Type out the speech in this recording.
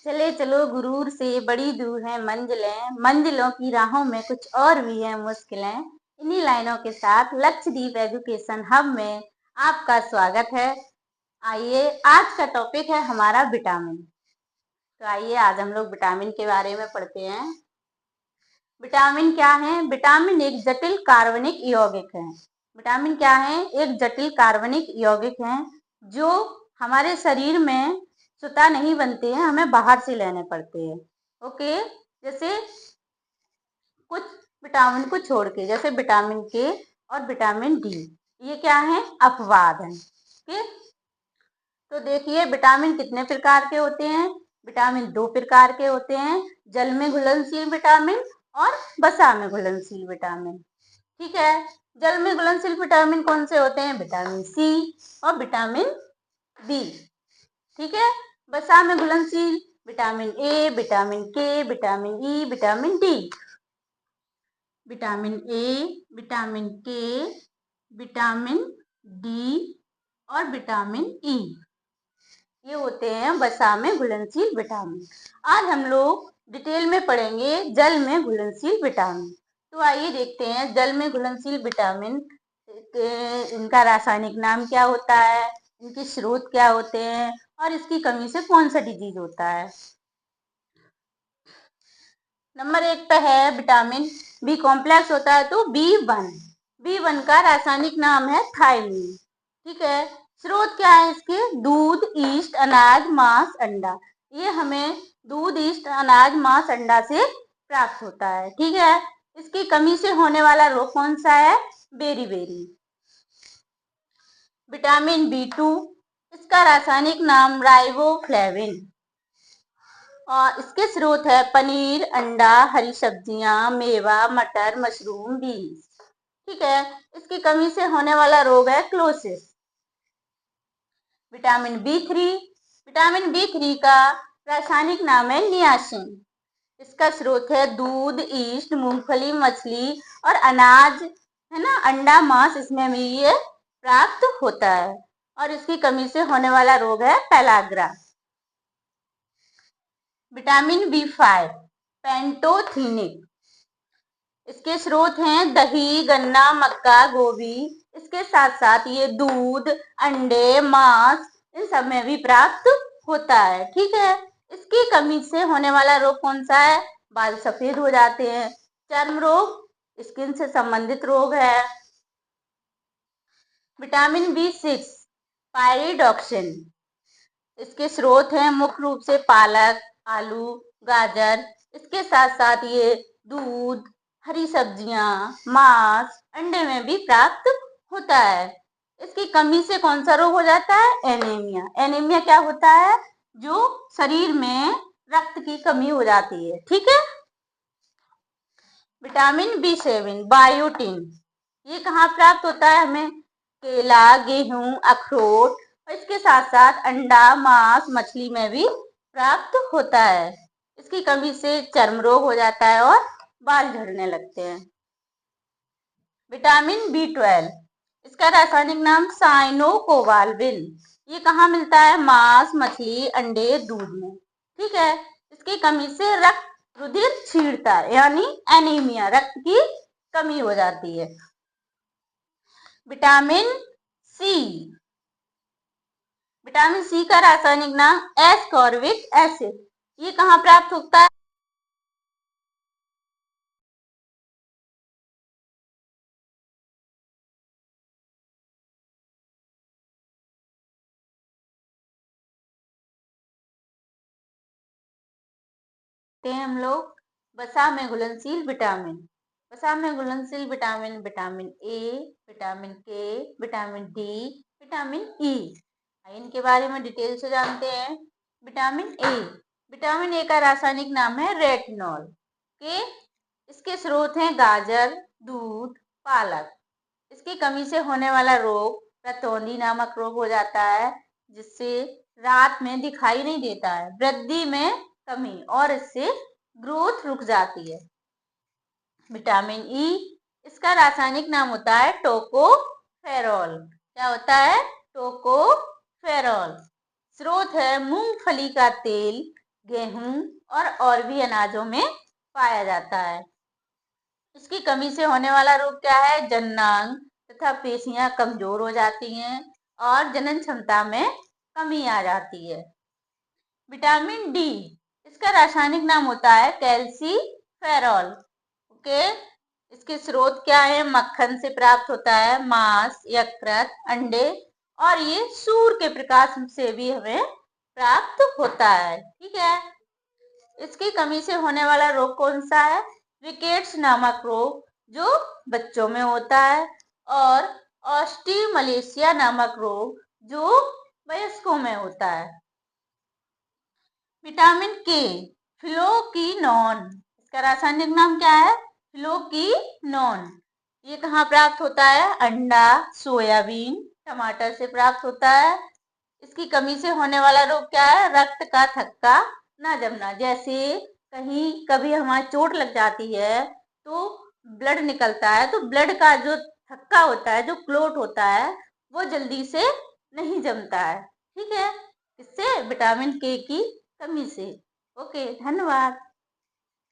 चले चलो गुरूर से बड़ी दूर है मंजिलें, मंजिलों की राहों में कुछ और भी है मुश्किलें। इन्हीं लाइनों के साथ लक्षद्वीप एजुकेशन हब में आपका स्वागत है। आइए, आज का टॉपिक है हमारा विटामिन। तो आइए आज हम लोग विटामिन के बारे में पढ़ते हैं। विटामिन क्या है? विटामिन एक जटिल कार्बनिक यौगिक है। विटामिन क्या है? एक जटिल कार्बनिक यौगिक है जो हमारे शरीर में स्वतः नहीं बनते हैं, हमें बाहर से लेने पड़ते हैं। ओके, जैसे कुछ विटामिन को छोड़ के, जैसे विटामिन के और विटामिन डी, ये क्या है? अपवाद है। ओके, तो देखिए विटामिन कितने प्रकार के होते हैं? विटामिन दो प्रकार के होते हैं, जल में घुलनशील विटामिन और वसा में घुलनशील विटामिन। ठीक है, जल में घुलनशील विटामिन कौन से होते हैं? विटामिन सी और विटामिन बी। ठीक है, वसा में घुलनशील विटामिन ए, विटामिन के, vitamin E, vitamin D. Vitamin A, vitamin के, विटामिन डी और विटामिन ई, ये होते हैं वसा में घुलनशील विटामिन। आज हम लोग डिटेल में पढ़ेंगे जल में घुलनशील विटामिन। तो आइए देखते हैं जल में घुलनशील विटामिन, इनका रासायनिक नाम क्या होता है, इनके स्रोत क्या होते हैं और इसकी कमी से कौन सा डिजीज होता है। नंबर एक पे है विटामिन बी कॉम्प्लेक्स होता है तो बी वन का रासायनिक नाम है थायमीन। ठीक है, स्रोत क्या है इसके? दूध, ईस्ट, अनाज, मांस, अंडा। ये हमें दूध, ईस्ट, अनाज, मांस, अंडा से प्राप्त होता है। ठीक है, इसकी कमी से होने वाला रोग कौन सा है? बेरी। विटामिन बी टू, इसका रासायनिक नाम राइबोफ्लेविन और इसके स्रोत है पनीर, अंडा, हरी सब्जियां, मेवा, मटर, मशरूम, बीन्स। ठीक है, इसकी कमी से होने वाला रोग है क्लोसिस। विटामिन बी थ्री का रासायनिक नाम है नियासिन। इसका स्रोत है दूध, ईस्ट, मूंगफली, मछली और अनाज, है ना, अंडा, मांस, इसमें भी ये प्राप्त होता है और इसकी कमी से होने वाला रोग है पेलाग्रा। विटामिन बी5 पेंटोथीनिक, इसके स्रोत हैं दही, गन्ना, मक्का, गोभी। इसके साथ साथ ये दूध, अंडे, मांस, इन सब में भी प्राप्त होता है। ठीक है, इसकी कमी से होने वाला रोग कौन सा है? बाल सफेद हो जाते हैं, चर्म रोग, स्किन से संबंधित रोग है। विटामिन बी6 पायरिडॉक्सिन, इसके स्रोत हैं मुख्य रूप से पालक, आलू, गाजर। इसके साथ साथ ये दूध, हरी सब्जियां, मांस, अंडे में भी प्राप्त होता है। इसकी कमी से कौन सा रोग हो जाता है? एनीमिया। एनीमिया क्या होता है? जो शरीर में रक्त की कमी हो जाती है। ठीक है, विटामिन बी7 बायोटिन, ये कहाँ प्राप्त होता है हमें? केला, गेहूं, अखरोट और इसके साथ साथ अंडा, मांस, मछली में भी प्राप्त होता है। इसकी कमी से चर्म रोग हो जाता है और बाल झड़ने लगते हैं। विटामिन बी12, इसका रासायनिक नाम साइनोकोबाल्विन, ये कहाँ मिलता है? मांस, मछली, अंडे, दूध में। ठीक है, इसकी कमी से रक्त रुधिर छीड़ता है, यानी एनीमिया, रक्त की कमी हो जाती है। विटामिन सी, विटामिन सी का रासायनिक नाम एस्कॉर्बिक एसिड, ये कहाँ प्राप्त होता है? हम लोग वसा में घुलनशील विटामिन। वसा में घुलनशील विटामिन, विटामिन ए, विटामिन के, विटामिन डी, विटामिन ई। इनके बारे में डिटेल से जानते हैं। विटामिन ए, विटामिन ए का रासायनिक नाम है रेटिनॉल। के इसके स्रोत हैं गाजर, दूध, पालक। इसकी कमी से होने वाला रोग रतौंधी नामक रोग हो जाता है, जिससे रात में दिखाई नहीं देता है, वृद्धि में कमी और इससे ग्रोथ रुक जाती है। विटामिन ई, इसका रासायनिक नाम होता है टोकोफेरॉल। क्या होता है? टोकोफेरॉल। स्रोत है मूंगफली का तेल, गेहूं और भी अनाजों में पाया जाता है। इसकी कमी से होने वाला रोग क्या है? जननांग तथा पेशियां कमजोर हो जाती हैं और जनन क्षमता में कमी आ जाती है। विटामिन डी, इसका रासायनिक नाम होता है कैल्सीफेरॉल। ओके, इसके स्रोत क्या है? मक्खन से प्राप्त होता है, मांस, यकृत, अंडे और ये सूर्य के प्रकाश से भी हमें प्राप्त होता है। ठीक है, इसकी कमी से होने वाला रोग कौन सा है? रिकेट्स नामक रोग जो बच्चों में होता है, और ऑस्टिमलेशिया नामक रोग जो वयस्कों में होता है। विटामिन के, फ्लोकिनोन, इसका रासायनिक नाम क्या है? फ्लोकिनोन। ये कहाँ प्राप्त होता है? अंडा, सोयाबीन, टमाटर से प्राप्त होता है। इसकी कमी से होने वाला रोग क्या है? रक्त का थक्का ना जमना। जैसे कहीं कभी हमारी चोट लग जाती है तो ब्लड निकलता है, तो ब्लड का जो थक्का होता है, जो क्लोट होता है, वो जल्दी से नहीं जमता है। ठीक है, इससे विटामिन के की कमी से। ओके, धन्यवाद।